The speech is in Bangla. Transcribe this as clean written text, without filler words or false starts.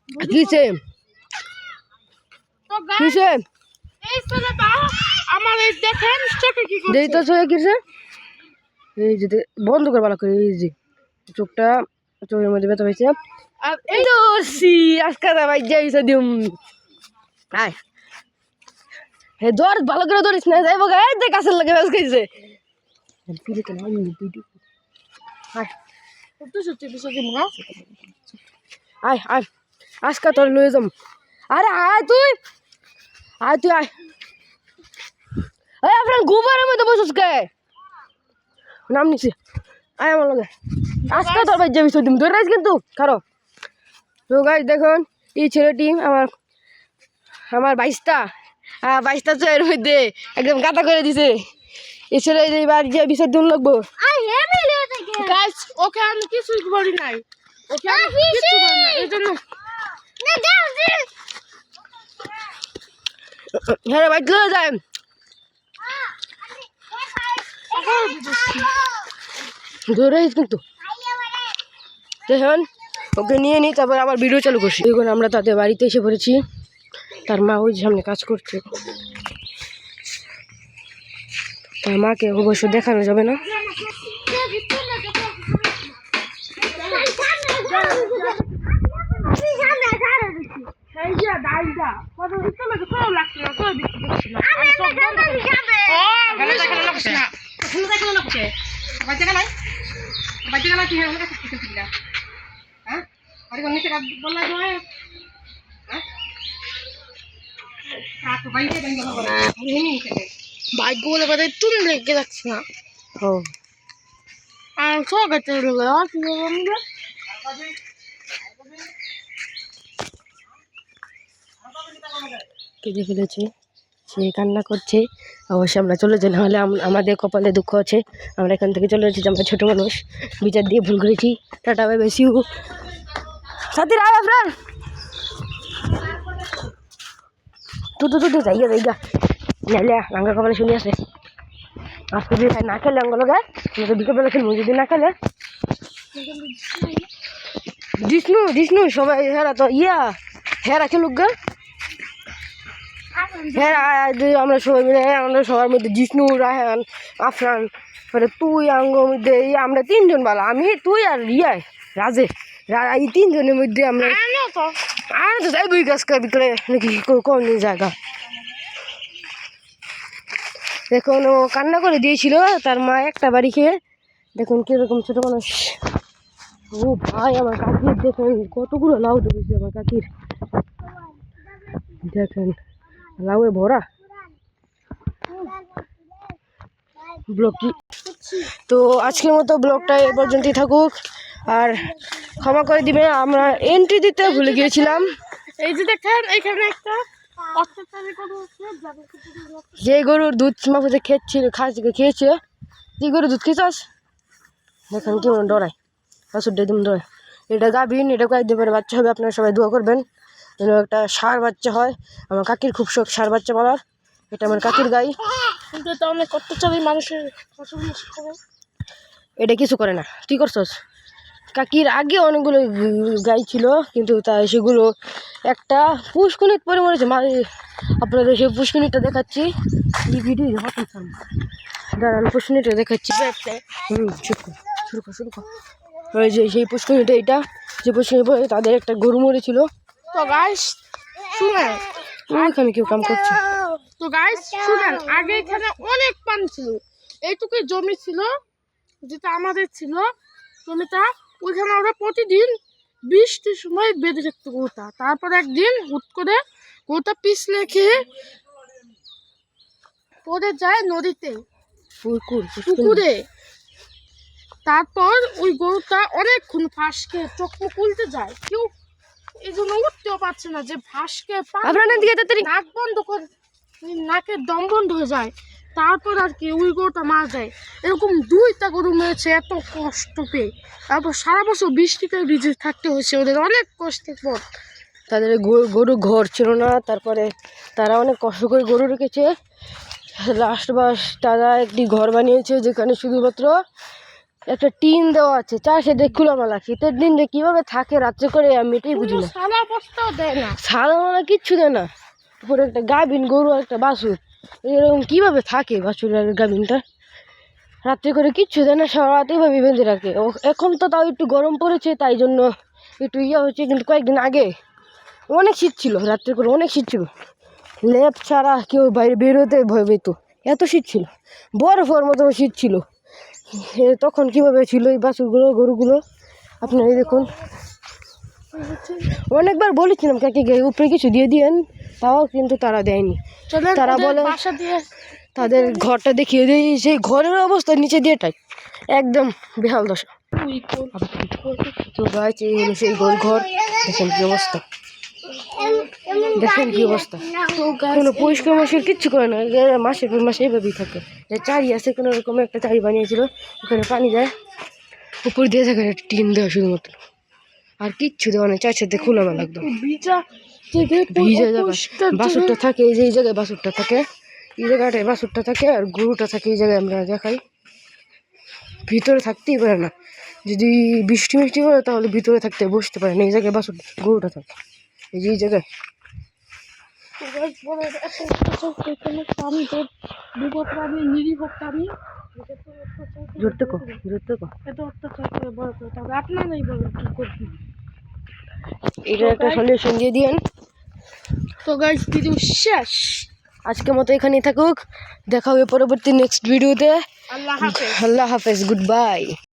কিসে কিসে এই ছেলেটা আমার এই দেখেন চোখে কি করছে দেই তো চোখে কিসে এই যে বন্ধ কর ভালো করে এই যে চোখটা চোখের মধ্যে ব্যথা হয়েছে আর এই দোষী আজকে ভাই যাইছে দিম আয় হে দর ভালো করে ধরিস না যাইব গা এই দেখ কাছের লাগে বেশ খাইছে পিড়ে কেন আমি ভিডিও আয় তো সত্যি সত্যি মা আয় আয় আজকে তোর লয়ে যাম আরে আয় তুই আয় এই আপনার গোবরের মধ্যে বসিস কে নাম নিছি আয় আমার লগে আজকে তোর ভাই যাবি দিম ধরে রাখিস কিন্তু খারো তো গাইস দেখুন এই ছেলেটি আমার 22টা চোয়ের মধ্যে একদম গাতা করে দিছে এই ছেলে বাড়ি গিয়ে বিষয় দিন লাগবো গাইস ওকে আমি কিছুই বলি নাই ওকে আমি কিছু বলি নাই এই জন্য হ্যাঁ ভাই চলে যায় ধরে কিন্তু দেখুন ওকে নিয়ে নিই তারপর আবার ভিডিও চালু করছি দেখুন আমরা তাদের বাড়িতে এসে পড়েছি তার মা ওই সামনে কাজ করছে তার মাকে অবশ্য দেখানো যাবে না ভাগ্য বলে কথা তুমি লেগে যাচ্ছে না ও আর সব গেছে কেঁদে ফেলেছে সে কান্না করছে অবশ্যই আমরা চলে যাই নাহলে আমাদের কপালে দুঃখ আছে আমরা এখান থেকে চলে যাচ্ছি আমরা ছোটো মানুষ বিচার দিয়ে ভুল করেছি টাটা বাই বাই সিউ সাথী রায় আপনার তো জায়গা নাইলে রাঙ্গা কপালে শুনে আসে আজকে যদি না খেলে অঙ্গলকে তো বিকেলবেলা খেলবো যদি না খেলে জিষ্ণু সবাই হেরা তো হেরা খেলুক গা হ্যাঁ আমরা সবাই মিলে আমরা সবার মধ্যে জিষ্ণু রায়হান আফরান পরে তুই আঙ্গর মধ্যে আমরা 3 জন বালা আমি তুই আর রাজে এই 3 জনের মধ্যে আমরা তো যাই বই গাছ বিকেলে নাকি কোন জায়গা দেখুন ও কান্না করে দিয়েছিল তার মা একটা বাড়ি খেয়ে দেখুন কিরকম ছোটো মানুষ ও ভাই আমার কাকির দেখুন কতগুলো লাউ ধরেছে আমার কাকির দেখেন লাউয়ে ভরা ব্লগটি তো আজকের মতো ব্লগটা এ পর্যন্তই থাকুক আর ক্ষমা করে দিবে আমরা এন্ট্রি দিতে ভুলে গিয়েছিলাম এই যে দেখেন এখানে একটা যে গরুর দুধ মাফুতে খেয়েছে যে গরুর দুধ খেয়েছাস দেখেন কেমন ডরায় বাছুরটা একদম ডরায় এটা গাভিন এটা কয়েকদিন পরে বাচ্চা হবে আপনারা সবাই দোয়া করবেন যেন একটা ষাঁড় বাচ্চা হয় আমার কাকির খুব শখ ষাঁড় বাচ্চা বলার এটা আমার কাকির গাই কিন্তু এটা অনেক অত্যাচারী মানুষের এটা কিছু করে না তুই করছস কাকির আগে অনেকগুলো গাই ছিল কিন্তু তাই সেগুলো একটা পুষ্কুনিত পরে মরেছে আপনাদের সেই পুষ্কুনিটা দেখাচ্ছি এই ভিডিও দাঁড়ান পুষ্কুনিটা দেখাচ্ছি শুরু কর ওই যে সেই পুষ্কুনিটা এটা যে পুষ্কুনি পরে তাদের একটা গরু মরেছিল তো গাইস শুনেন ওইখানে কেউ কাম করছে তো গাইস শুনেন আগে এখানে অনেক পানি ছিল এইটুকু জমি ছিল যেটা আমাদের ছিল জমিটা ওইখানে ওরা প্রতিদিন বৃষ্টির সময় বেঁধে থাকতো গরুটা তারপর একদিন হুট করে গরুটা পিছলে খেয়ে পড়ে যায় নদীতে পুকুরে তারপর ওই গরুটা অনেকক্ষণ ফাঁস খেয়ে চোখ মুখ উল্টে যায় কেউ এই জন্য উঠতেও পারছে না যে ফাঁস খেয়ে নাক বন্ধ করে নাকের দম বন্ধ হয়ে যায় তারপর আর কি ওই গরুটা মারা যায় এরকম 2টা গরু মেরেছে এত কষ্ট পেয়ে তারপর সারা বছর বৃষ্টিতে ভিজে থাকতে হয়েছে ওদের অনেক কষ্টের পর তাদের গরু ঘর ছিল না তারপরে তারা অনেক কষ্ট করে গরু রেখেছে লাস্ট বাস তারা একটি ঘর বানিয়েছে যেখানে শুধুমাত্র একটা টিন দেওয়া আছে, চার সাইডে খোলামেলা। শীতের দিন যে কিভাবে থাকে রাত্রে করে আমি এটাই বুঝি না। সাদা বস্তাও দেয় না, সাদামালা কিচ্ছু দেয় না। উপরে একটা গাভিন গরু আর একটা বাছুর, এরকম কিভাবে থাকে বাছুর আর গাভিনটা? রাত্রে করে কিচ্ছু দেয় না, সারা রাত এইভাবে বেঁধে রাখে। এখন তো তাও একটু গরম পড়েছে, তাই জন্য একটু হচ্ছে, কিন্তু কয়েকদিন আগে অনেক শীত ছিল, রাত্রে করে অনেক শীত ছিল। লেপ ছাড়া কেউ বাইরে বেরোতে ভয় পেত, এত শীত ছিল, বরফের মতো শীত ছিল। তখন কিভাবে ছিল এই বাছুরগুলো গরুগুলো আপনারা দেখুন। অনেকবার বলেছিলাম কাকে উপরে কিছু দিয়ে দিয়েন, তাও কিন্তু তারা দেয়নি। তারা বলে বাসা দিয়ে তাদের ঘরটা দেখিয়ে দিই, সেই ঘরের অবস্থা নিচে দিয়েটাই একদম বেহাল দশা। তো গাছ এই হলো সেই ঘর, দেখেন কি অবস্থা, দেখেন কি অবস্থা। কোনো পরিষ্কার মাসের কিচ্ছু করে না, মাসের পর মাসে এইভাবেই থাকে। চারি আছে, কোনো রকম একটা চারি বানিয়েছিল, ওখানে পানি দেয়, উপর দিয়ে থাকে টিন দেওয়া শুধুমাত্র, আর কিচ্ছু দেওয়া নেই। চার সাথে খোলামেলা একদম ভিজা যাবে। বাছুরটা থাকে এই যে এই জায়গায়, বাছুরটা থাকে এই জায়গাটায়, বাছুরটা থাকে আর গরুটা থাকে এই জায়গায়। আমরা দেখাই, ভিতরে থাকতেই পারে না, যদি বৃষ্টি মিষ্টি করে তাহলে ভিতরে থাকতে বসতে পারে না। এই জায়গায় বাছুর গরুটা থাকে এই যে এই জায়গায়। নিরীহ প্রাণী জোরতে কো, জোরতে কো। এত অত্যাচার করে বড় করে, তবে আপনারাই বলেন কি করবি। এটা একটা সলিউশন দিয়ে দিয়েন। তো গাইস ভিডিও শেষ, আজকের মতো এখানেই থাকুক, দেখা হবে পরবর্তী নেক্সট ভিডিওতে। আল্লাহ হাফেজ। আল্লাহ হাফেজ, গুড বাই।